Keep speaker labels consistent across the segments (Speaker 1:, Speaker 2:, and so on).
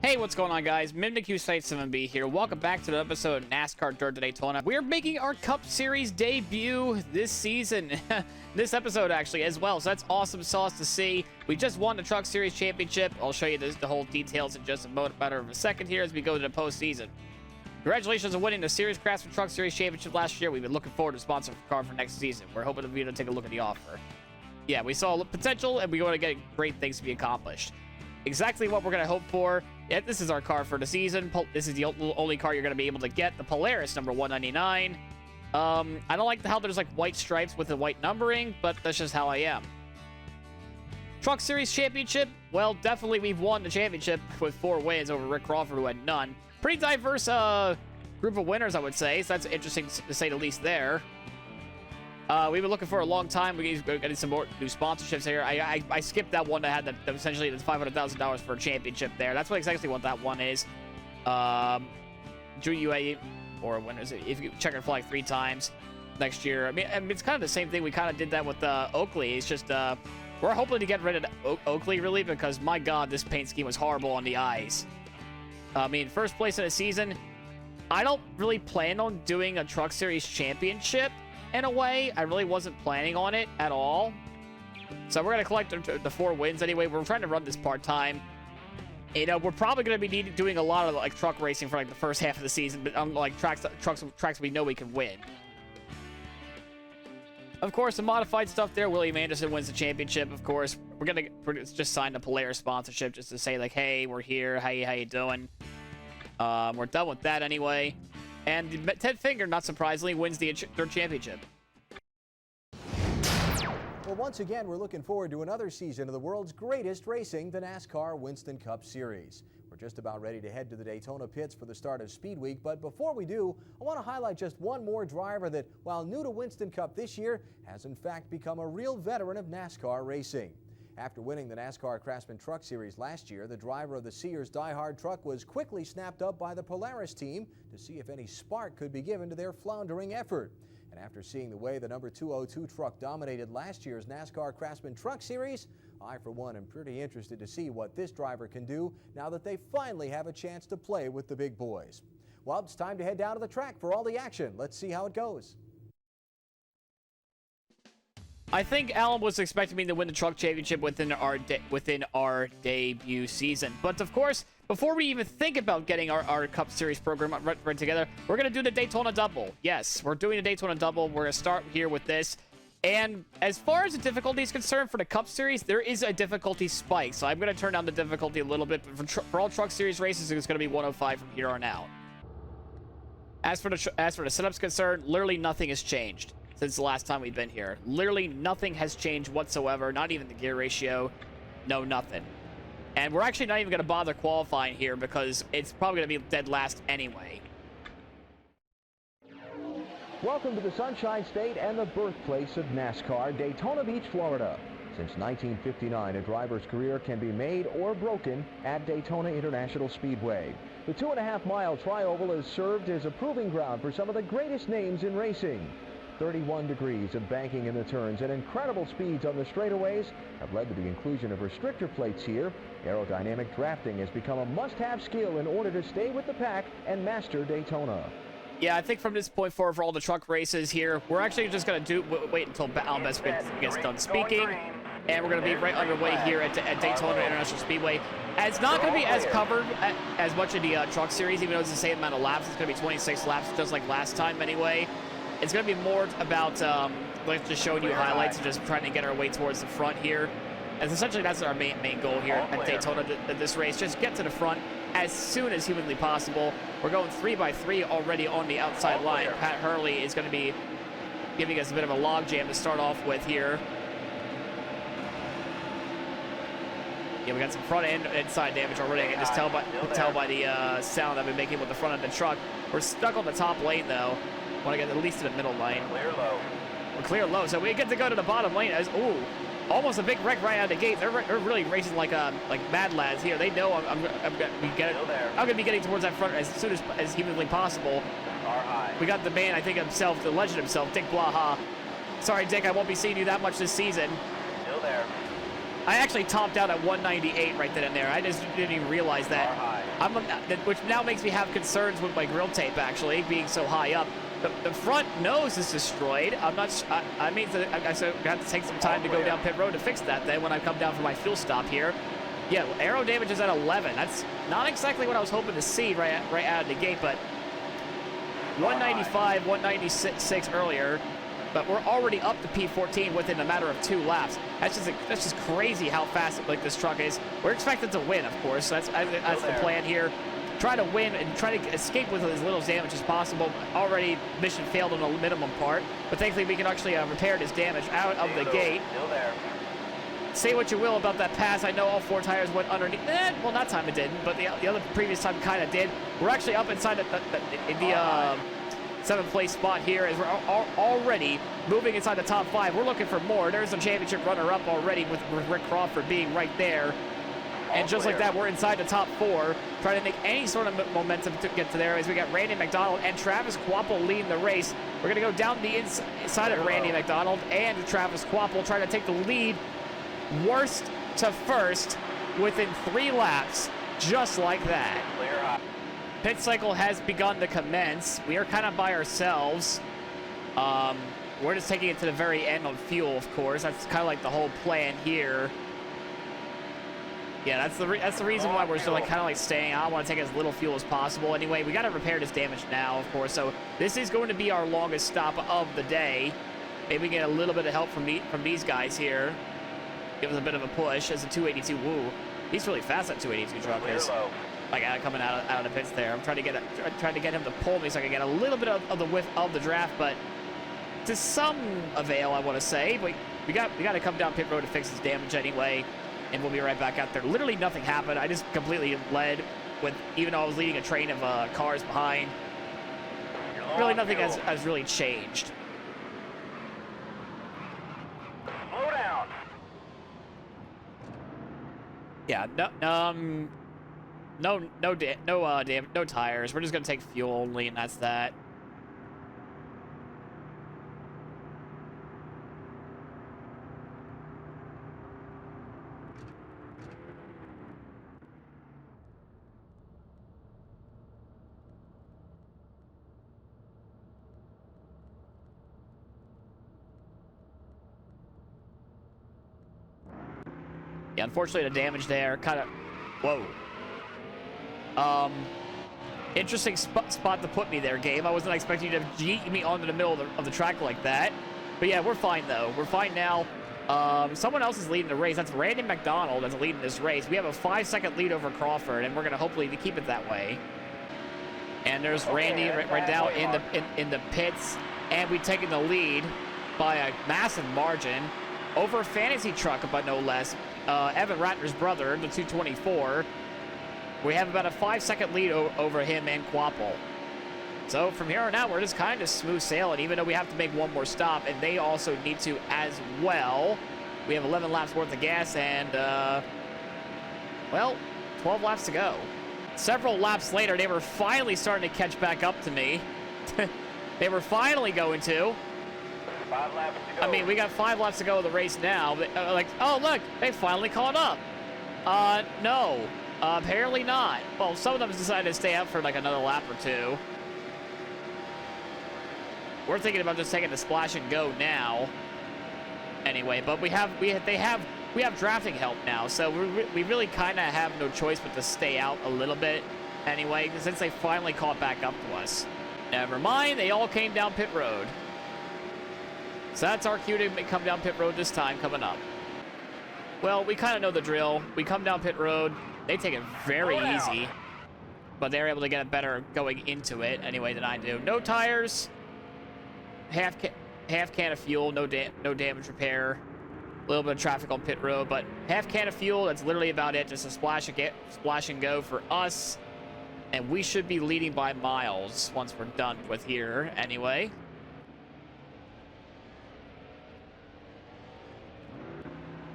Speaker 1: Hey, what's going on, guys? MimnicQ7B here. Welcome back to the episode of NASCAR Dirt to Daytona. We're making our Cup Series debut this season. This episode, actually, as well. So that's awesome sauce to see. We just won the Truck Series Championship. I'll show you the whole details in just a matter of a second here as we go to the postseason. Congratulations on winning the Series Craftsman Truck Series Championship last year. We've been looking forward to sponsor a car for next season. We're hoping to be able to take a look at the offer. Yeah, we saw potential, and we want to get great things to be accomplished. Exactly what we're going to hope for. Yeah, this is our car for the season. This is the only car you're going to be able to get. The Polaris, number 199. I don't like how there's like white stripes with the white numbering, but that's just how I am. Truck Series Championship. Well, definitely we've won the championship with 4 wins over Rick Crawford, who had none. Pretty diverse group of winners, I would say. So that's interesting to say the least there. We've been looking for a long time. We're getting some more new sponsorships here. I skipped that one that had essentially the $500,000 for a championship there. That's exactly what that one is. Junior UAE, or winners, if you check our flag 3 times next year. I mean, it's kind of the same thing. We kind of did that with Oakley. It's just we're hoping to get rid of Oakley, really, because my God, this paint scheme was horrible on the eyes. I mean, first place in the season. I don't really plan on doing a Truck Series Championship. In a way, I really wasn't planning on it at all. So we're going to collect the 4 wins anyway. We're trying to run this part-time. You know, we're probably going to be doing a lot of like truck racing for like the first half of the season, but on like tracks we know we can win. Of course, the modified stuff there, William Anderson wins the championship, of course. We're just sign the Polaris sponsorship just to say like, hey, we're here. How you doing? We're done with that anyway. And Ted Finger, not surprisingly, wins the third championship.
Speaker 2: Well, once again, we're looking forward to another season of the world's greatest racing, the NASCAR Winston Cup Series. We're just about ready to head to the Daytona pits for the start of Speed Week, but before we do, I want to highlight just one more driver that, while new to Winston Cup this year, has in fact become a real veteran of NASCAR racing. After winning the NASCAR Craftsman Truck Series last year, the driver of the Sears Die Hard truck was quickly snapped up by the Polaris team to see if any spark could be given to their floundering effort. And after seeing the way the number 202 truck dominated last year's NASCAR Craftsman Truck Series, I, for one, am pretty interested to see what this driver can do now that they finally have a chance to play with the big boys. Well, it's time to head down to the track for all the action. Let's see how it goes.
Speaker 1: I think Alan was expecting me to win the truck championship within our debut season. But of course, before we even think about getting our Cup Series program right together, we're going to do the Daytona Double. Yes, we're doing the Daytona Double. We're going to start here with this. And as far as the difficulty is concerned for the Cup Series, there is a difficulty spike. So I'm going to turn down the difficulty a little bit. But for all Truck Series races, it's going to be 105 from here on out. As for the setup's concerned, literally nothing has changed since the last time we've been here. Literally nothing has changed whatsoever, not even the gear ratio, no nothing. And we're actually not even going to bother qualifying here because it's probably going to be dead last anyway.
Speaker 3: Welcome to the Sunshine State and the birthplace of NASCAR, Daytona Beach, Florida. Since 1959, a driver's career can be made or broken at Daytona International Speedway. The 2.5-mile tri-oval has served as a proving ground for some of the greatest names in racing. 31 degrees of banking in the turns and incredible speeds on the straightaways have led to the inclusion of restrictor plates here. Aerodynamic drafting has become a must-have skill in order to stay with the pack and master Daytona.
Speaker 1: Yeah, I think from this point forward for all the truck races here, we're actually just going to wait until Alan Best gets done speaking. And we're going to be right underway here at Daytona International Speedway. And it's not going to be as covered as much of the Truck Series, even though it's the same amount of laps. It's going to be 26 laps, just like last time anyway. It's going to be more about like just showing you highlights and just trying to get our way towards the front here. And essentially, that's our main goal here at Daytona this race. Just get to the front as soon as humanly possible. We're going 3x3 already on the outside line. Pat Hurley is going to be giving us a bit of a logjam to start off with here. Yeah, we got some front and inside damage already. I can just tell by the sound I've been making with the front of the truck. We're stuck on the top lane, though. Want to get at least to the middle lane. Clear low. We're clear low, so we get to go to the bottom lane. Ooh, almost a big wreck right out of the gate. They're really racing like mad lads here. They know I'm gonna be getting towards that front as soon as humanly possible. We got the man, I think himself, the legend himself, Dick Blaha. Sorry, Dick, I won't be seeing you that much this season.
Speaker 4: Still there.
Speaker 1: I actually topped out at 198 right then and there. I just didn't even realize that. which now makes me have concerns with my grill tape, actually, being so high up. The front nose is destroyed. I'm not. I mean, I have to take some time to go down pit road to fix that. Then when I come down for my fuel stop here, yeah, aero damage is at 11. That's not exactly what I was hoping to see right out of the gate, but 195, 196 earlier. But we're already up to P14 within a matter of 2 laps. That's just crazy how fast this truck is. We're expected to win, of course. That's the plan here. Try to win and try to escape with as little damage as possible. Already mission failed on the minimum part, but thankfully we can actually repair this damage out of the gate.
Speaker 4: Still there.
Speaker 1: Say what you will about that pass. I know all 4 tires went underneath. Well, that time it didn't, but the other previous time kind of did. We're actually up inside the 7th place spot here as we're already moving inside the top 5. We're looking for more. There's a championship runner-up already with Rick Crawford being right there. And just like that, we're inside the top 4, trying to make any sort of momentum to get to there as we got Randy McDonald and Travis Quapple leading the race. We're going to go down the inside of Randy McDonald and Travis Quapple, trying to take the lead worst to first within 3 laps, just like that. Pit cycle has begun to commence. We are kind of by ourselves. We're just taking it to the very end of fuel, of course. That's kind of like the whole plan here. Yeah, that's the reason why we're still kind of staying. I want to take as little fuel as possible. Anyway, we got to repair this damage now, of course. So this is going to be our longest stop of the day. Maybe we get a little bit of help from these guys here. Give us a bit of a push as a 282. Woo, he's really fast. That 282 truck is. Like coming out of the pits there. I'm trying to get him to pull me so I can get a little bit of the whiff of the draft, but to some avail, I want to say. But we got to come down pit road to fix this damage anyway. And we'll be right back out there. Literally nothing happened. I just completely led with, even though I was leading a train of cars behind. Really nothing has really changed.
Speaker 4: Slow down.
Speaker 1: Yeah, no tires. We're just gonna take fuel only, and that's that. Yeah, unfortunately, the damage there kind of... Whoa. Interesting spot to put me there, Gabe. I wasn't expecting you to yeet me onto the middle of the track like that. But yeah, we're fine, though. We're fine now. Someone else is leading the race. That's Randy McDonald that's leading this race. We have a 5-second lead over Crawford, and we're going to hopefully keep it that way. And there's Randy right now in the pits, and we've taken the lead by a massive margin over Fantasy Truck, but no less. Evan Ratner's brother, the 224. We have about a 5-second lead over him and Quapple. So from here on out, we're just kind of smooth sailing, even though we have to make one more stop, and they also need to as well. We have 11 laps worth of gas and, well, 12 laps to go. Several laps later, they were finally starting to catch back up to me. They were finally going to.
Speaker 4: 5 laps to go.
Speaker 1: I mean, we got 5 laps to go of the race now. Like, oh, look, they finally caught up. No, apparently not. Well, some of them decided to stay up for like another lap or two. We're thinking about just taking the splash and go now. Anyway, but we have drafting help now, so we really kind of have no choice but to stay out a little bit. Anyway, since they finally caught back up to us. Never mind, they all came down pit road. So that's our cue to come down pit road this time coming up. Well, we kind of know the drill. We come down pit road. They take it very easy, but they're able to get it better going into it anyway than I do. No tires, half can of fuel, no damage repair, a little bit of traffic on pit road, but half can of fuel. That's literally about it. Just a splash and go for us, and we should be leading by miles once we're done with here anyway.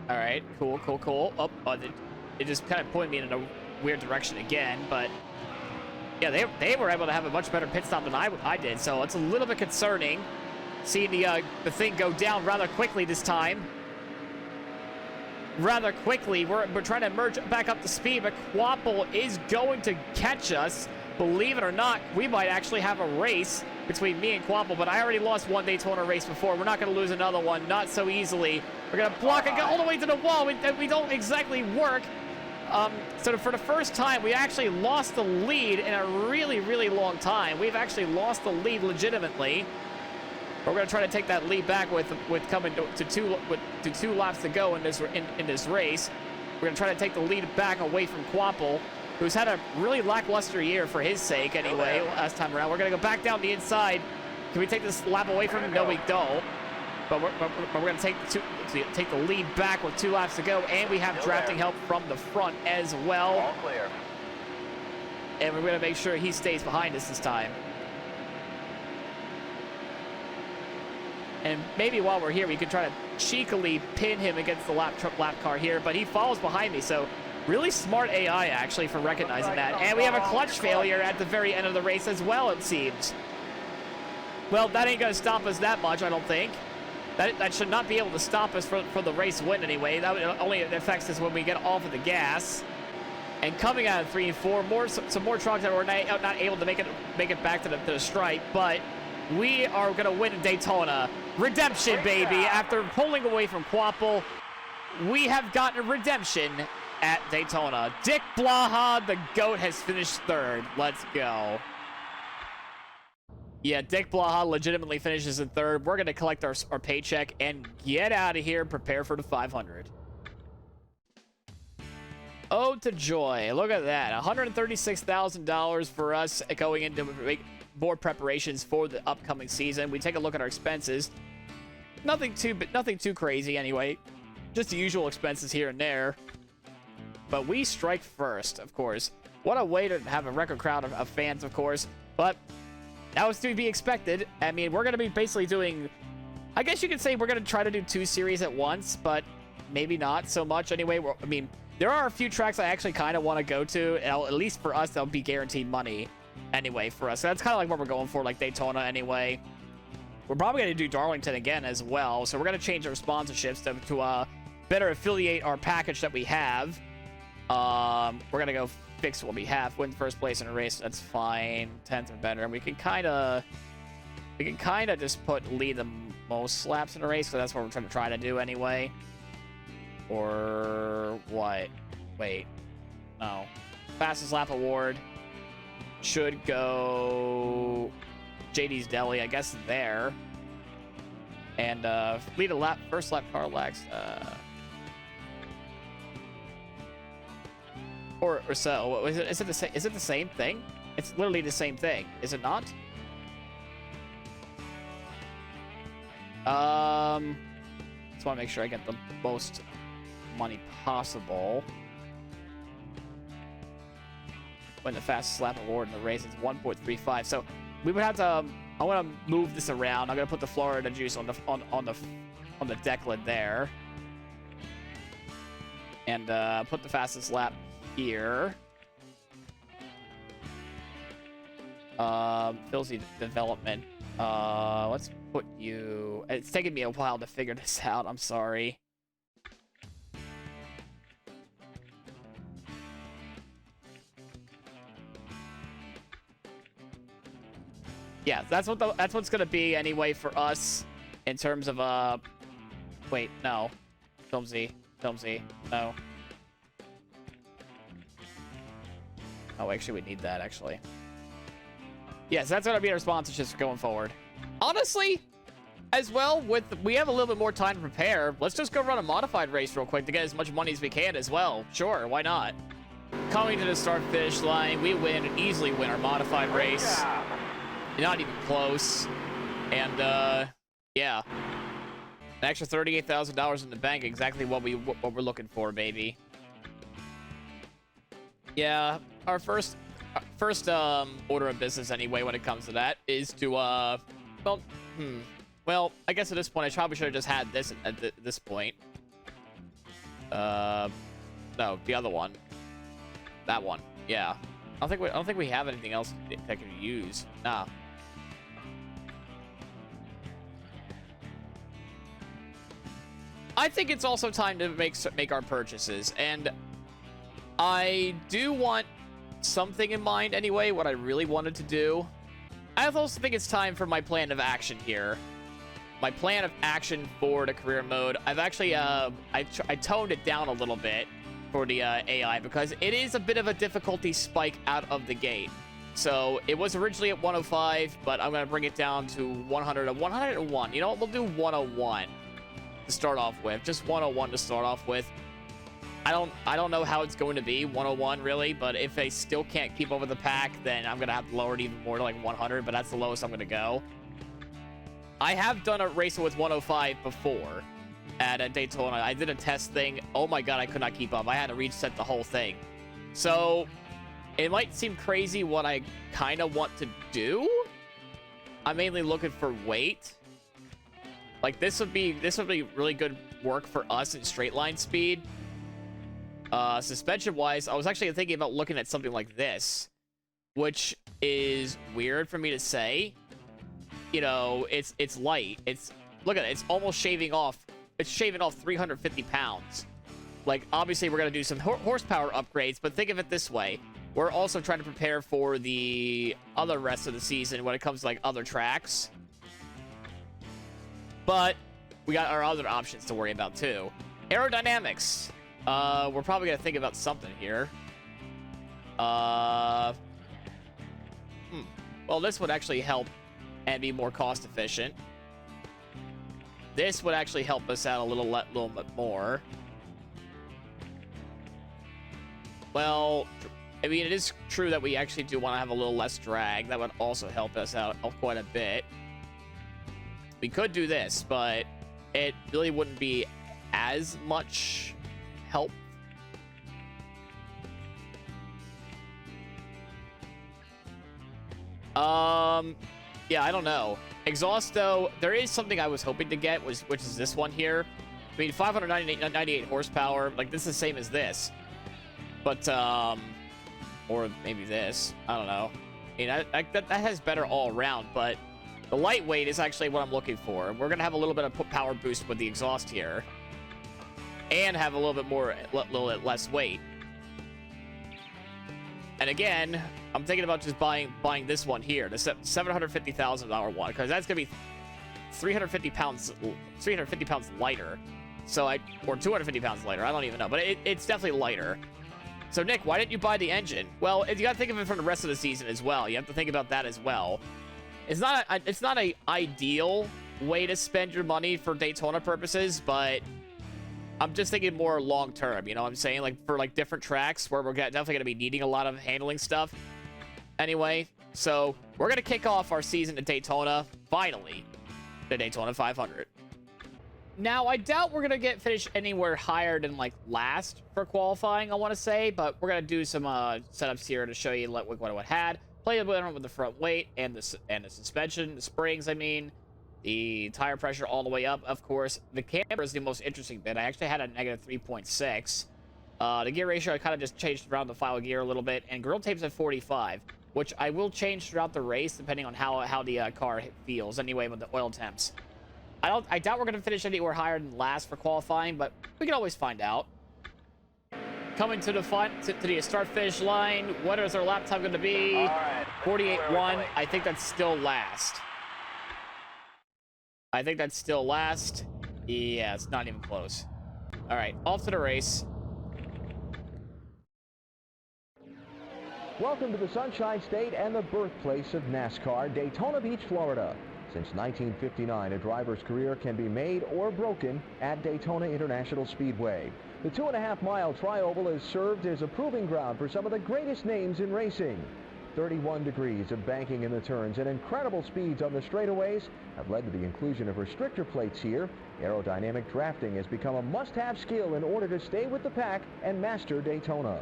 Speaker 1: All right, cool. Oh, it just kind of pointed me in a weird direction again, but yeah, they were able to have a much better pit stop than I did, so it's a little bit concerning seeing the thing go down rather quickly this time. rather quickly. We're trying to merge back up to speed, but Quapple is going to catch us. Believe it or not, we might actually have a race between me and Quapple, but I already lost one Daytona race before. We're not going to lose another one, not so easily. We're going to block and go all the way to the wall. We don't exactly work. So for the first time, we actually lost the lead in a really, really long time. We've actually lost the lead legitimately. We're going to try to take that lead back with coming to two laps to go in this race. We're going to try to take the lead back away from Quapple, who's had a really lackluster year for his sake anyway last time around. We're going to go back down the inside. Can we take this lap away from him? No, we don't. But we're going to take the lead back with 2 laps to go, and we have drafting help from the front as well.
Speaker 4: All clear.
Speaker 1: And we're going to make sure he stays behind us this time. And maybe while we're here, we could try to cheekily pin him against the lap car here, but he follows behind me, so really smart AI, actually, for recognizing that. And we have a clutch failure at the very end of the race as well, it seems. Well, that ain't going to stop us that much, I don't think. That should not be able to stop us for the race win anyway. That only affects us when we get off of the gas. And coming out of 3 and 4, some more trucks that were not able to make it back to the stripe, but we are going to win in Daytona. Redemption, baby. After pulling away from Quapple, we have gotten redemption at Daytona. Dick Blaha, the GOAT, has finished 3rd. Let's go. Yeah, Dick Blaha legitimately finishes in 3rd. We're going to collect our paycheck and get out of here and prepare for the 500. Oh, to joy. Look at that. $136,000 for us going into more preparations for the upcoming season. We take a look at our expenses. Nothing too crazy anyway. Just the usual expenses here and there. But we strike first, of course. What a way to have a record crowd of fans, of course. But that was to be expected. I mean, we're going to be basically doing... I guess you could say we're going to try to do 2 series at once, but maybe not so much anyway. I mean, there are a few tracks I actually kind of want to go to. At least for us, that'll be guaranteed money anyway for us. So that's kind of like what we're going for, like Daytona anyway. We're probably going to do Darlington again as well. So we're going to change our sponsorships to better affiliate our package that we have. We're going to go fix what we have. Win first place in a race, that's fine. 10th or better. And we can kind of just lead the most laps in a race, so that's what we're trying to do anyway. Or what? Wait. No. Fastest lap award should go JD's Deli, I guess, there. And lead a lap, first lap car lax. Or so. Is it the same thing? It's literally the same thing, is it not? Just want to make sure I get the most money possible. Win the fastest lap award in the race is 1.35. So we would have to. I want to move this around. I'm gonna put the Florida juice on the deck lid there, and put the fastest lap here. Filzy development. Let's put you. It's taken me a while to figure this out. I'm sorry. Yeah, that's what's gonna be anyway for us in terms of wait, no. Filmzy, no. Oh, actually, we need that actually. Yes, that's gonna be our sponsorships going forward. Honestly, as well, we have a little bit more time to prepare. Let's just go run a modified race real quick to get as much money as we can as well. Sure, why not? Coming to the start-finish line, we easily win our modified race. Not even close. And yeah, an extra $38,000 in the bank, exactly what we're looking for, baby. Yeah, our first order of business anyway when it comes to that is to well, I guess at this point I probably should have just had this at this point. No, the other one. That one. Yeah. I don't think we have anything else that can use. Nah. I think it's also time to make our purchases, and I do want something in mind anyway, what I really wanted to do. I also think it's time for my plan of action here. My plan of action for the career mode. I've actually, I toned it down a little bit for the AI because it is a bit of a difficulty spike out of the gate. So it was originally at 105, but I'm going to bring it down to 100 and 101. You know what? We'll do 101 to start off with. Just 101 to start off with. I don't know how it's going to be 101 really, but if they still can't keep up with the pack, then I'm going to have to lower it even more to like 100, but that's the lowest I'm going to go. I have done a race with 105 before at Daytona. I did a test thing. Oh my god, I could not keep up. I had to reset the whole thing. So it might seem crazy what I kind of want to do. I'm mainly looking for weight. Like this would be really good work for us in straight line speed. Suspension wise, I was actually thinking about looking at something like this, which is weird for me to say. You know, it's light. Look at it. It's almost shaving off. It's shaving off 350 pounds. Like, obviously, we're going to do some horsepower upgrades, but think of it this way. We're also trying to prepare for the other rest of the season when it comes to, like, other tracks. But we got our other options to worry about, too. Aerodynamics. We're probably going to think about something here. Well, this would actually help and be more cost efficient. This would actually help us out a little bit more. Well, I mean, it is true that we actually do want to have a little less drag. That would also help us out quite a bit. We could do this, but it really wouldn't be as much help. Yeah, I don't know. Exhaust, though, there is something I was hoping to get, which is this one here. I mean, 598 horsepower. Like, this is the same as this. But, or maybe this. I don't know. I mean, that has better all around, but the lightweight is actually what I'm looking for. We're going to have a little bit of power boost with the exhaust here. And have a little bit more, little bit less weight. And again, I'm thinking about just buying this one here, the $750,000 one, because that's gonna be 350 pounds lighter. So or 250 pounds lighter. I don't even know, but it's definitely lighter. So Nick, why didn't you buy the engine? Well, you gotta think of it from the rest of the season as well. You have to think about that as well. It's not a ideal way to spend your money for Daytona purposes, but I'm just thinking more long term, you know what I'm saying? Like, for, like, different tracks where we're definitely going to be needing a lot of handling stuff. Anyway, so we're going to kick off our season at Daytona, finally, the Daytona 500. Now, I doubt we're going to finish anywhere higher than, like, last for qualifying, I want to say. But we're going to do some setups here to show you what it had. Play a bit with the front weight and the suspension, the springs, I mean. The tire pressure all the way up, of course. The camber is the most interesting bit. I actually had a negative 3.6. The gear ratio, I kind of just changed around the final gear a little bit. And grill tape's at 45, which I will change throughout the race, depending on how the car feels, anyway, with the oil temps. I doubt we're going to finish anywhere higher than last for qualifying, but we can always find out. Coming to the start-finish line, what is our lap time going to be? 48.1. I think that's still last. I think that's still last. Yeah, it's not even close. All right, off to the race.
Speaker 3: Welcome to the Sunshine State and the birthplace of NASCAR, Daytona Beach, Florida. Since 1959, a driver's career can be made or broken at Daytona International Speedway. The 2.5-mile tri-oval has served as a proving ground for some of the greatest names in racing. 31 degrees of banking in the turns and incredible speeds on the straightaways have led to the inclusion of restrictor plates here. Aerodynamic drafting has become a must-have skill in order to stay with the pack and master Daytona.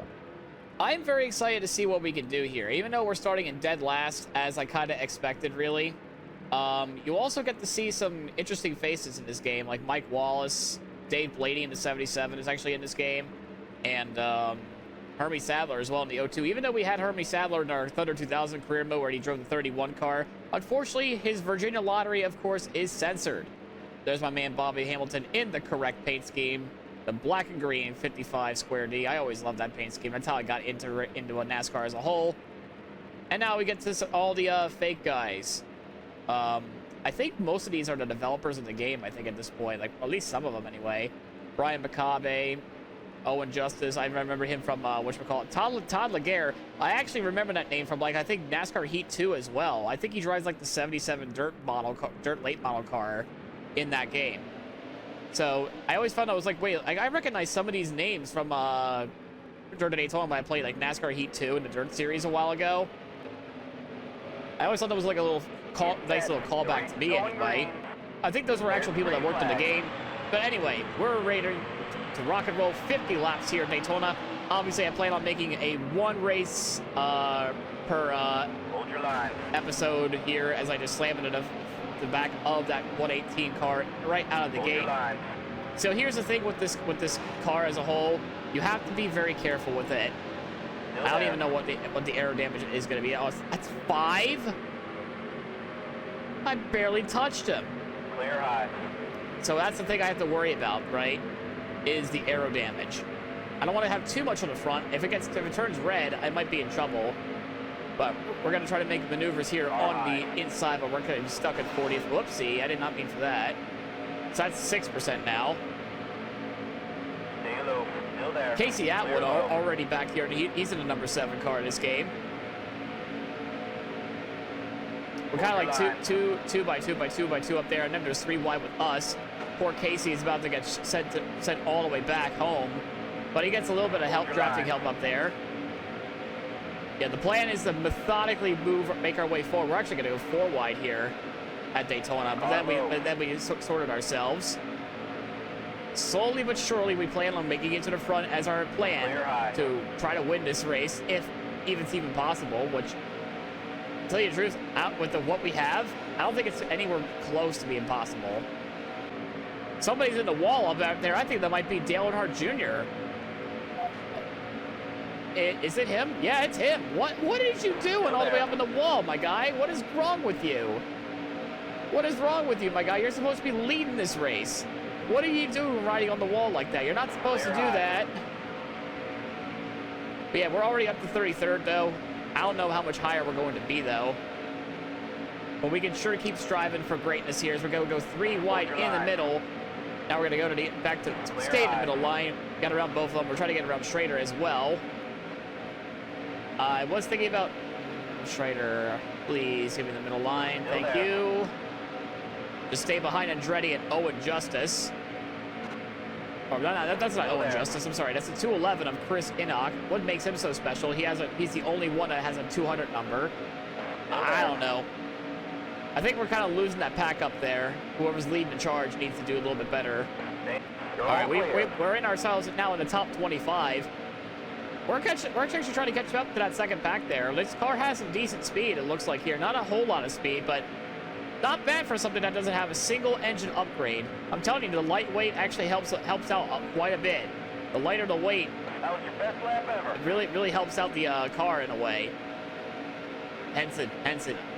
Speaker 1: I'm very excited to see what we can do here, even though we're starting in dead last, as I kind of expected, really. You also get to see some interesting faces in this game, like Mike Wallace, Dave Blaney in the 77 is actually in this game, and Hermie Sadler as well in the 02. Even though we had Hermie Sadler in our Thunder 2000 career mode where he drove the 31 car, unfortunately, his Virginia lottery, of course, is censored. There's my man Bobby Hamilton in the correct paint scheme. The black and green 55 square D. I always loved that paint scheme. That's how I got into a NASCAR as a whole. And now we get to all the fake guys. I think most of these are the developers of the game, I think, at this point. Like, at least some of them, anyway. Brian McCabe, Owen Justice. I remember him from, whatchamacallit, Todd Laguerre. I actually remember that name from, like, I think NASCAR Heat 2 as well. I think he drives, like, the 77 dirt late model car in that game. So, I always found I was like, wait, I recognize some of these names from, Dirt at Daytona when I played, like, NASCAR Heat 2 in the Dirt Series a while ago. I always thought that was, like, a little nice little callback to me anyway. I think those were actual people that worked in the game. But anyway, we're ready to rock and roll 50 laps here at Daytona. Obviously, I plan on making a one race per episode here as I just slam it into the back of that 118 car right out of the gate. So here's the thing with this car as a whole. You have to be very careful with it. I don't even know what the aero damage is going to be. Oh, that's 5? I barely touched him.
Speaker 4: Clear high.
Speaker 1: So that's the thing I have to worry about, right? Is the aero damage. I don't want to have too much on the front. If it turns red, I might be in trouble. But we're going to try to make maneuvers here on the inside, but we're going to be stuck at 40th. Whoopsie, I did not mean for that. So that's 6% now.
Speaker 4: Stay low. Still there.
Speaker 1: Casey Atwood already back here. He's in the number 7 car in this game. We're kind of like 2 by 2 by 2 by 2 up there, and then there's 3 wide with us. Poor Casey is about to get sent all the way back home, but he gets a little bit of help, drafting help up there. Yeah, the plan is to methodically make our way forward. We're actually going to go 4 wide here at Daytona, but then we sorted ourselves. Slowly but surely, we plan on making it to the front as our plan to try to win this race, if it's even possible, which, to tell you the truth, with what we have, I don't think it's anywhere close to being possible. Somebody's in the wall up out there. I think that might be Dale Earnhardt Jr. Is it him? Yeah, it's him. What did you doing all the way up in the wall, my guy? What is wrong with you? What is wrong with you, my guy? You're supposed to be leading this race. What are you doing riding on the wall like that? You're not supposed to do that. But yeah, we're already up to 33rd, though. I don't know how much higher we're going to be, though. But we can sure keep striving for greatness here as we're going to go 3 wide in the middle. Now we're going to go back to stay in the middle line. Get around both of them. We're trying to get around Schrader as well. I was thinking about Schrader. Please give me the middle line. Thank you. Just stay behind Andretti and Owen Justice. Oh, no, that's not Owen Justice. I'm sorry. That's the 211 of Chris Enoch. What makes him so special? He's the only one that has a 200 number. I don't know. I think we're kind of losing that pack up there. Whoever's leading the charge needs to do a little bit better. All right, we're in ourselves now in the top 25. We're actually trying to catch up to that second pack there. This car has some decent speed, it looks like here. Not a whole lot of speed, but not bad for something that doesn't have a single engine upgrade. I'm telling you, the lightweight actually helps out quite a bit. The lighter the weight,
Speaker 4: That was your best lap ever.
Speaker 1: it really helps out the car in a way. Henson,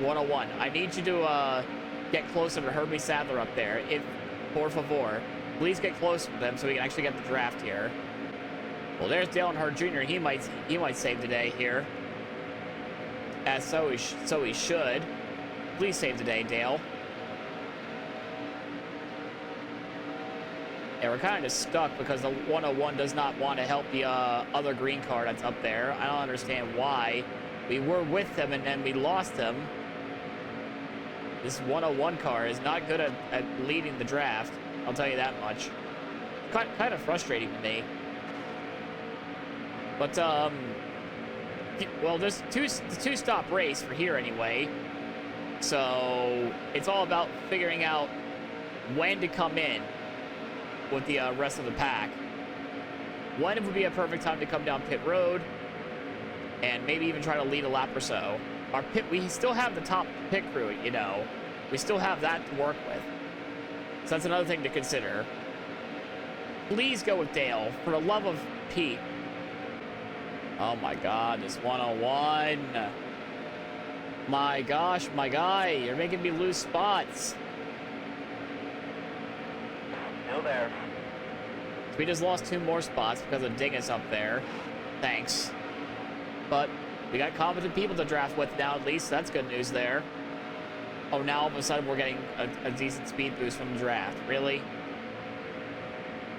Speaker 1: 101. I need you to get closer to Herbie Sadler up there. Por favor, please get closer to them so we can actually get the draft here. Well, there's Dale Earnhardt Jr. He might save the day here. So he should. Please save the day, Dale. Yeah, we're kind of just stuck because the 101 does not want to help the other green car that's up there. I don't understand why. We were with them and then we lost them. This 101 car is not good at leading the draft. I'll tell you that much. Kind of frustrating to me. But, well, there's two-stop race for here anyway. So it's all about figuring out when to come in with the rest of the pack. When would be a perfect time to come down pit road and maybe even try to lead a lap or so. We still have the top pit crew, you know. We still have that to work with. So that's another thing to consider. Please go with Dale, for the love of Pete. Oh my God, this 101. My gosh, my guy, you're making me lose spots.
Speaker 4: there.
Speaker 1: So we just lost 2 more spots because of Dingus up there. Thanks. But we got competent people to draft with now, at least. That's good news there. Oh, now all of a sudden we're getting a decent speed boost from the draft. Really?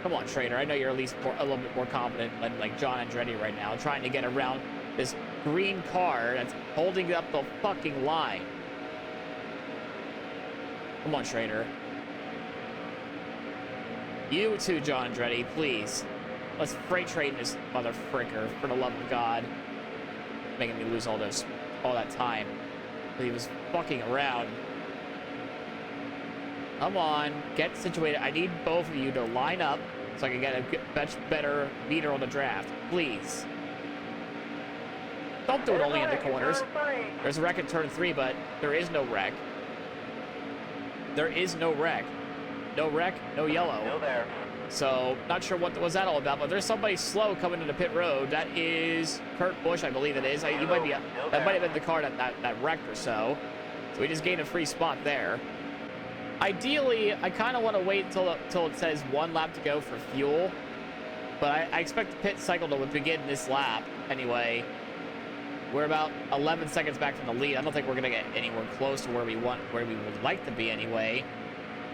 Speaker 1: Come on, Schrader. I know you're at least a little bit more confident than like John Andretti right now, trying to get around this green car that's holding up the fucking line. Come on, Schrader. You too, John Andretti, please. Let's freight train this mother fricker, for the love of God. Making me lose all that time. He was fucking around. Come on, get situated. I need both of you to line up so I can get a much better meter on the draft, please. Don't do it only in the corners. There's a wreck at turn 3, but there is no wreck. There is no wreck. No wreck, no yellow.
Speaker 4: Still there.
Speaker 1: So, not sure what was that all about, but there's somebody slow coming into pit road. That is Kurt Busch, I believe it is. That might have been the car that wrecked or so. So we just gained a free spot there. Ideally, I kind of want to wait until it says 1 lap to go for fuel. But I expect the pit cycle to begin this lap anyway. We're about 11 seconds back from the lead. I don't think we're going to get anywhere close to where we would like to be anyway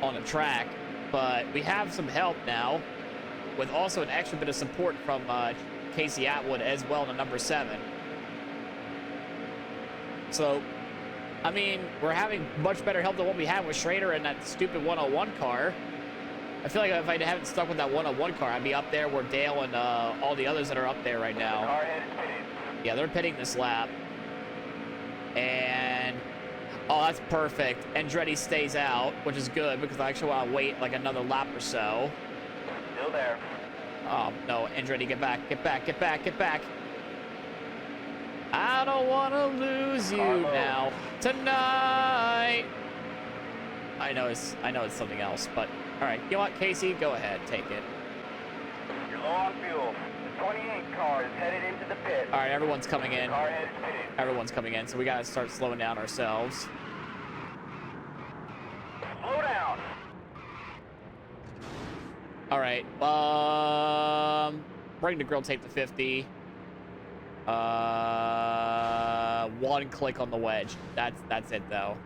Speaker 1: on the track. But we have some help now, with also an extra bit of support from Casey Atwood as well in number 7. So, I mean, we're having much better help than what we had with Schrader and that stupid 101 car. I feel like if I hadn't stuck with that 101 car, I'd be up there where Dale and all the others that are up there right now.
Speaker 4: Car head is pitted.
Speaker 1: Yeah, they're pitting this lap. And... oh, that's perfect. Andretti stays out, which is good because I actually want to wait like another lap or so.
Speaker 4: Still there.
Speaker 1: Oh, no. Andretti, get back. Get back. Get back. Get back. I don't want to lose you now. Tonight. I know it's something else, but all right. You know what, Casey? Go ahead. Take it.
Speaker 4: You're low on fuel. The 28 car is headed into the pit.
Speaker 1: All right. Everyone's coming in.
Speaker 4: Car head is pitted.
Speaker 1: Everyone's coming in, so we got to start slowing down ourselves.
Speaker 4: Slow down.
Speaker 1: All right. Bring the grill tape to 50. 1 click on the wedge. That's it though.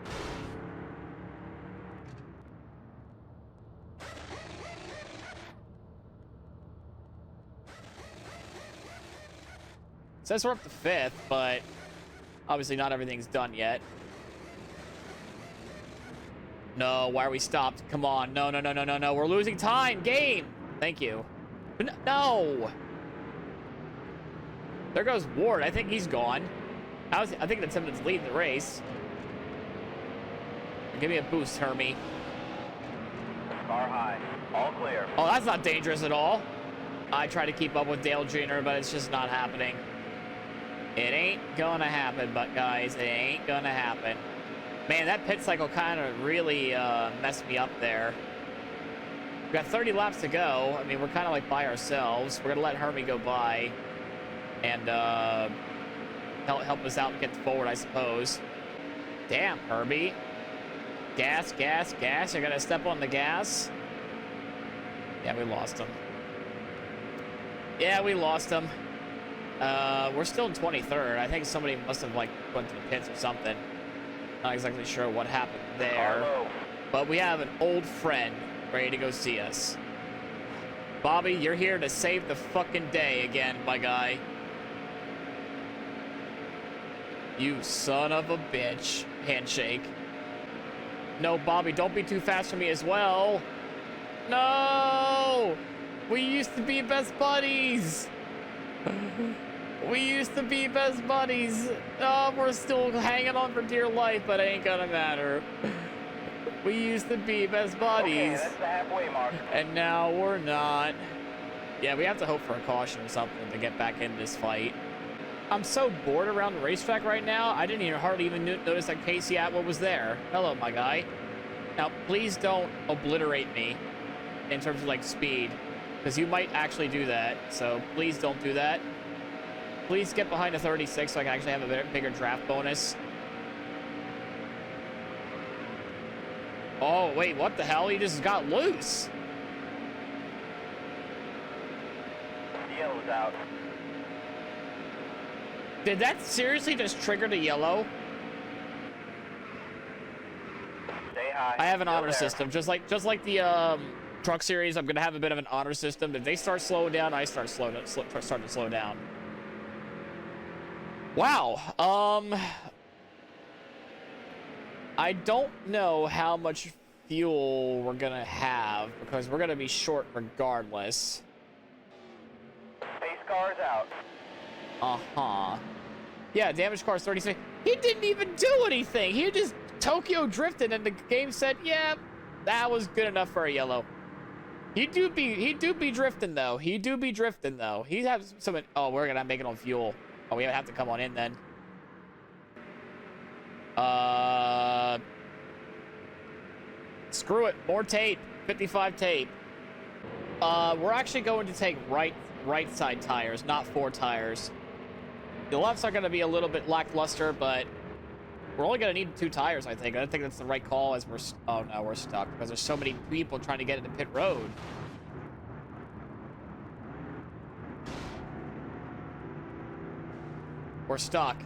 Speaker 1: Says we're up to 5th, but obviously not everything's done yet. No, why are we stopped? Come on. No. We're losing time. Game. Thank you. No. There goes Ward. I think he's gone. I think that's him that's leading the race. Give me a boost, Hermie.
Speaker 4: Car high. All clear.
Speaker 1: Oh, that's not dangerous at all. I try to keep up with Dale Jr., but it's just not happening. It ain't gonna happen, but guys, it ain't gonna happen. Man, that pit cycle kind of really messed me up there. We've got 30 laps to go. I mean, we're kind of like by ourselves. We're gonna let Hermie go by and help us out and get forward, I suppose. Damn, Herbie. Gas. You're gonna step on the gas. Yeah, we lost him. We're still in 23rd. I think somebody must have like went to the pits or something. Not exactly sure what happened there. But we have an old friend ready to go see us. Bobby, you're here to save the fucking day again, my guy. You son of a bitch. Handshake. No, Bobby, don't be too fast for me as well. No! We used to be best buddies. We used to be best buddies. Oh, we're still hanging on for dear life, but it ain't gonna matter. We used to be best buddies.
Speaker 4: Okay, that's the halfway mark.
Speaker 1: And now we're not. Yeah, we have to hope for a caution or something to get back in this fight. I'm so bored around the racetrack right now, I didn't hardly even notice that Casey Atwood was there. Hello, my guy. Now, please don't obliterate me in terms of, like, speed, because you might actually do that, so please don't do that. Please get behind a 36 so I can actually have a bigger draft bonus. Oh, wait, what the hell? He just got loose.
Speaker 4: out.
Speaker 1: Did that seriously just trigger the yellow?
Speaker 4: Stay high.
Speaker 1: I have an
Speaker 4: Still
Speaker 1: honor
Speaker 4: there.
Speaker 1: system, just like the truck series. I'm gonna have a bit of an honor system. If they start slowing down, I start to slow down. Wow. I don't know how much fuel we're gonna have because we're gonna be short regardless.
Speaker 4: Pace car is out.
Speaker 1: Uh-huh. Yeah, damaged car is 36. He didn't even do anything. He just Tokyo drifted and the game said, yeah, that was good enough for a yellow. He do be drifting though. He has some. Oh, we're gonna make it on fuel. Oh, we have to come on in then. Screw it. More tape. 55 tape. We're actually going to take right side tires, not 4 tires. The lefts are going to be a little bit lackluster, but we're only going to need 2 tires, I think. I think that's the right call as we're... Oh, no, we're stuck because there's so many people trying to get into pit road. We're stuck.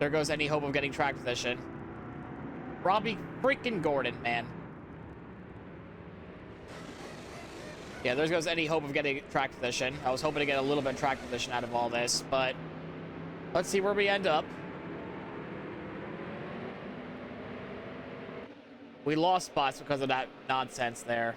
Speaker 1: There goes any hope of getting track position. Robbie freaking Gordon, man. Yeah, there goes any hope of getting track position. I was hoping to get a little bit of track position out of all this, but let's see where we end up. We lost spots because of that nonsense there.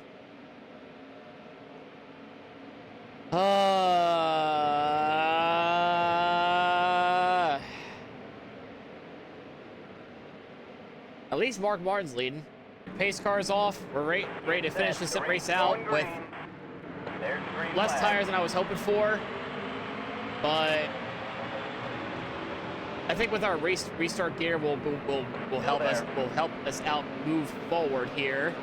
Speaker 1: At least Mark Martin's leading. Pace car is off. We're ready to finish this race out with less tires than I was hoping for. But I think with our restart gear, will help us out move forward here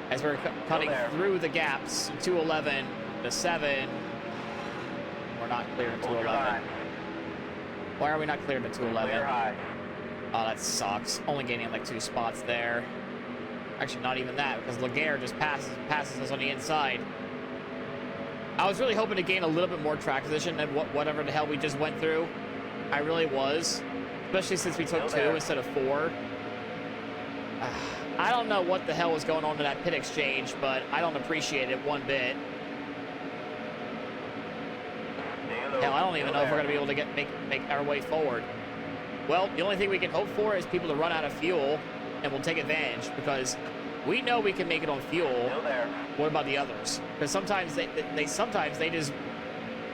Speaker 1: as we're cutting through the gaps. 211 to 7. We're not clear to 211. Why are we not cleared to 211? Oh, that sucks. Only gaining like 2 spots there. Actually, not even that, because Laguerre just passes us on the inside. I was really hoping to gain a little bit more track position than whatever the hell we just went through. I really was. Especially since we took 2 instead of 4. I don't know what the hell was going on in that pit exchange, but I don't appreciate it one bit. Hell, I don't even know if we're going to be able to make our way forward. Well, the only thing we can hope for is people to run out of fuel, and we'll take advantage, because we know we can make it on fuel. What about the others? Because sometimes they just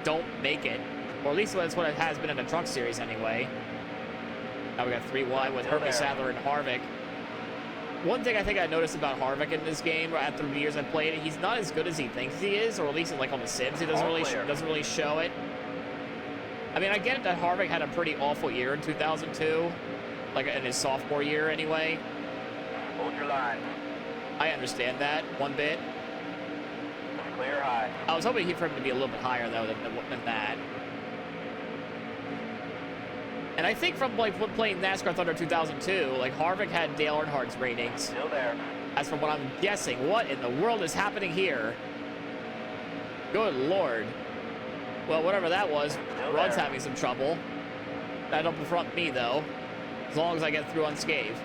Speaker 1: don't make it, or at least that's what it has been in the truck series anyway. Now we got 3 wide with Herbie Sadler and Harvick. One thing I think I noticed about Harvick in this game, after the years I played it, he's not as good as he thinks he is, or at least like on the Sims, he doesn't really show it. I mean, I get it that Harvick had a pretty awful year in 2002, like in his sophomore year anyway.
Speaker 4: Hold your line.
Speaker 1: I understand that one bit.
Speaker 4: Clear high.
Speaker 1: I was hoping for him to be a little bit higher though than that. And I think from like playing NASCAR Thunder 2002, like Harvick had Dale Earnhardt's ratings.
Speaker 4: Still there.
Speaker 1: As from what I'm guessing, what in the world is happening here? Good Lord. Well, whatever that was, Rod's having some trouble. That don't confront me, though. As long as I get through unscathed.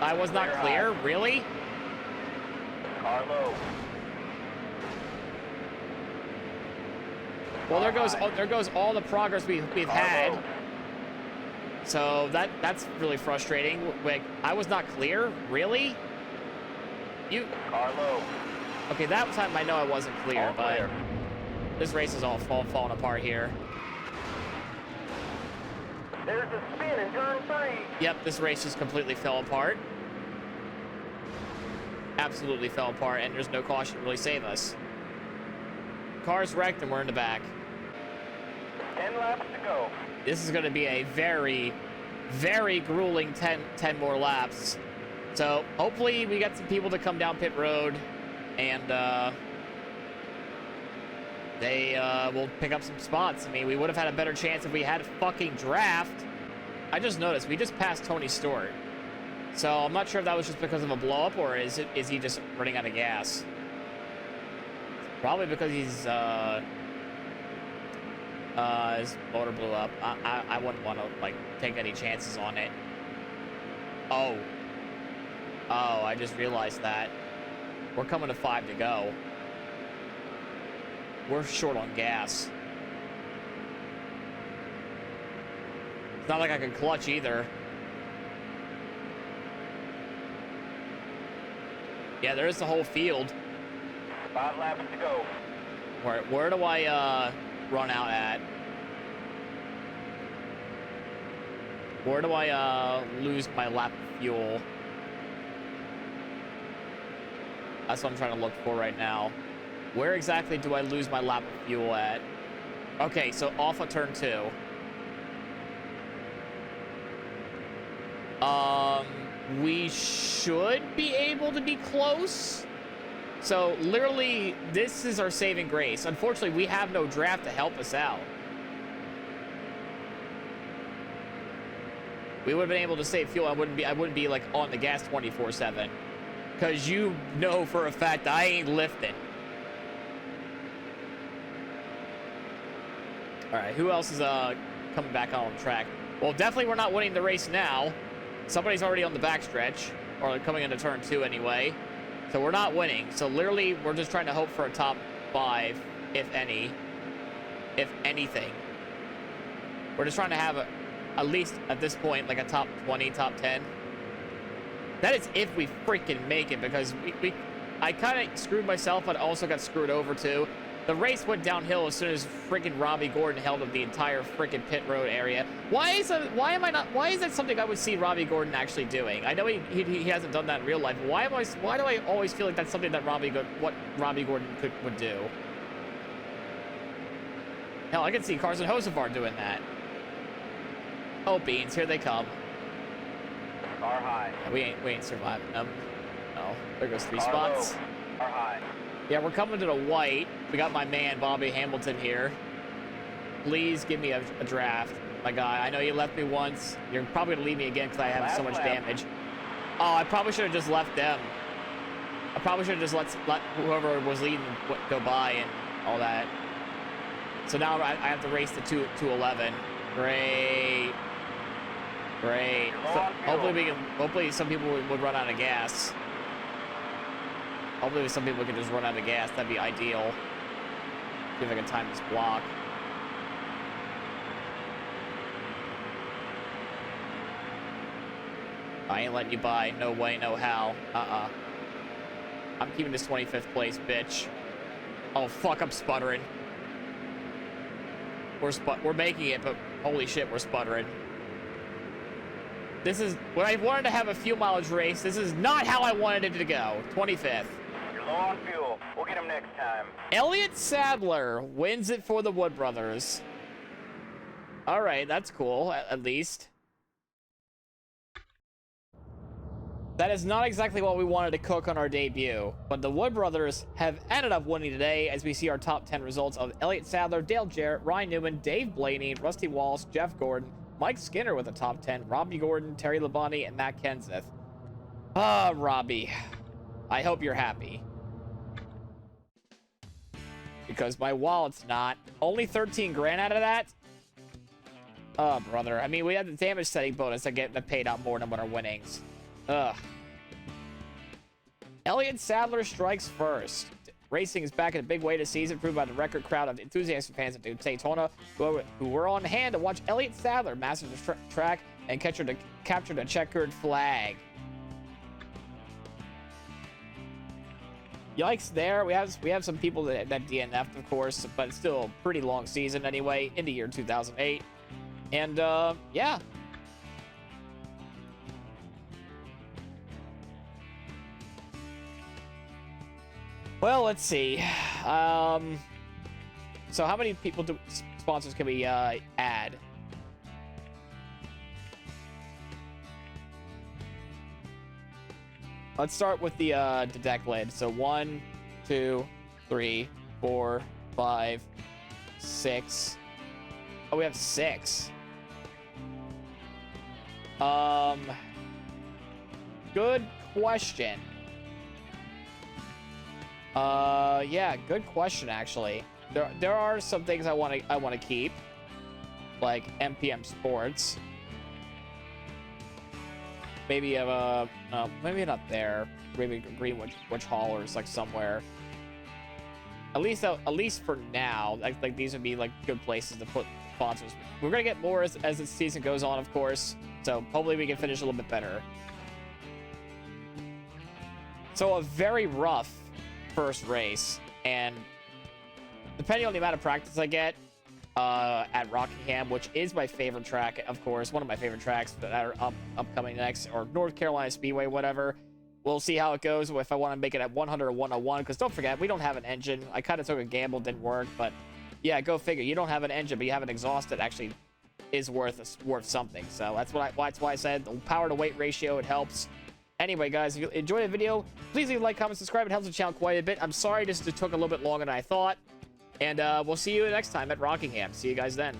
Speaker 1: I was not clear? Really?
Speaker 4: Car low.
Speaker 1: Well, there goes all the progress we've had. So that's really frustrating. Like, I was not clear? Really?
Speaker 4: Car low.
Speaker 1: Okay, that time I know I wasn't clear, but this race is all falling apart here.
Speaker 4: There's a spin in turn 3.
Speaker 1: Yep, this race just completely fell apart. Absolutely fell apart, and there's no caution to really save us. Car's wrecked, and we're in the back.
Speaker 4: 10 laps to go.
Speaker 1: This is going to be a very, very grueling 10 more laps. So hopefully we get some people to come down pit road, and they will pick up some spots. I mean, we would have had a better chance if we had a fucking draft. I just noticed we just passed Tony Stewart. So I'm not sure if that was just because of a blow up or is he just running out of gas? Probably because his motor blew up. I wouldn't want to like take any chances on it. Oh, I just realized that we're coming to 5 to go. We're short on gas. It's not like I can clutch either. Yeah, there's the whole field.
Speaker 4: 5 laps to go.
Speaker 1: Where do I run out at? Where do I lose my lap of fuel? That's what I'm trying to look for right now. Where exactly do I lose my lap of fuel at? Okay, so off of turn 2. We should be able to be close. So literally, this is our saving grace. Unfortunately, we have no draft to help us out. We would have been able to save fuel. I wouldn't be like on the gas 24/7, because you know for a fact I ain't lifting. All right, who else is coming back on the track? Well, definitely we're not winning the race now. Somebody's already on the backstretch, or coming into turn 2 anyway. So we're not winning. So literally, we're just trying to hope for a top 5, if any, if anything. We're just trying to have at least at this point, like a top 20, top 10. That is if we freaking make it, because I kind of screwed myself, but also got screwed over too. The race went downhill as soon as freaking Robbie Gordon held up the entire freaking pit road area. Why is that something I would see Robbie Gordon actually doing? I know he hasn't done that in real life. Why do I always feel like that's something that Robbie Gordon would do? Hell, I can see Carson Hocevar doing that. Oh, beans, here they come.
Speaker 4: Car high.
Speaker 1: We ain't surviving them. Oh, there goes 3
Speaker 4: Car
Speaker 1: spots.
Speaker 4: low. Car high.
Speaker 1: Yeah, we're coming to the white. We got my man, Bobby Hamilton, here. Please give me a draft, my guy. I know you left me once. You're probably going to leave me again because I have so much damage. Oh, I probably should have just left them. I probably should have just let whoever was leading go by and all that. So now I have to race to 211. Great. Great. So hopefully some people would run out of gas. Hopefully some people can just run out of gas. That'd be ideal. See if I can time this block. I ain't letting you by. No way, no how. I'm keeping this 25th place, bitch. Oh, fuck, I'm sputtering. We're making it, but holy shit, we're sputtering. This is... When I wanted to have a fuel mileage race, this is not how I wanted it to go. 25th.
Speaker 4: You're low on fuel. We'll get him next time.
Speaker 1: Elliott Sadler wins it for the Wood Brothers. All right, that's cool, at least. That is not exactly what we wanted to cook on our debut, but the Wood Brothers have ended up winning today as we see our top 10 results of Elliott Sadler, Dale Jarrett, Ryan Newman, Dave Blaney, Rusty Walsh, Jeff Gordon, Mike Skinner with a top 10, Robbie Gordon, Terry Labonte, and Matt Kenseth. Ah, Robbie, I hope you're happy. Because my wallet's not. Only 13 grand out of that? Oh, brother. I mean, we had the damage setting bonus that paid out more than what our winnings. Ugh. Elliott Sadler strikes first. Racing is back in a big way this season, proved by the record crowd of enthusiastic fans at Daytona who were on hand to watch Elliott Sadler master the track and capture the checkered flag. Yikes there. We have some people that DNF'd, of course, but it's still a pretty long season anyway, in the year 2008. And, yeah. Well, let's see. So how many sponsors can we add? Let's start with the deck lid. So 1, 2, 3, 4, 5, 6. Oh, we have 6. Good question. Yeah, good question, actually. There are some things I want to keep, like MPM Sports. Maybe maybe not there. Maybe Greenwich Hall or like somewhere. At least for now, like these would be like good places to put sponsors. We're gonna get more as the season goes on, of course. So hopefully we can finish a little bit better. So a very rough first race, and depending on the amount of practice I get at Rockingham, which is my favorite track, of course, one of my favorite tracks that are upcoming next, or North Carolina Speedway, whatever. We'll see how it goes if I want to make it at 100 or 101, because don't forget, we don't have an engine. I kind of took a gamble, didn't work, but yeah, go figure. You don't have an engine, but you have an exhaust that actually is worth something. So that's why I said the power to weight ratio, it helps. Anyway, guys, if you enjoyed the video, please leave a like, comment, subscribe. It helps the channel quite a bit. I'm sorry this took a little bit longer than I thought. And we'll see you next time at Rockingham. See you guys then.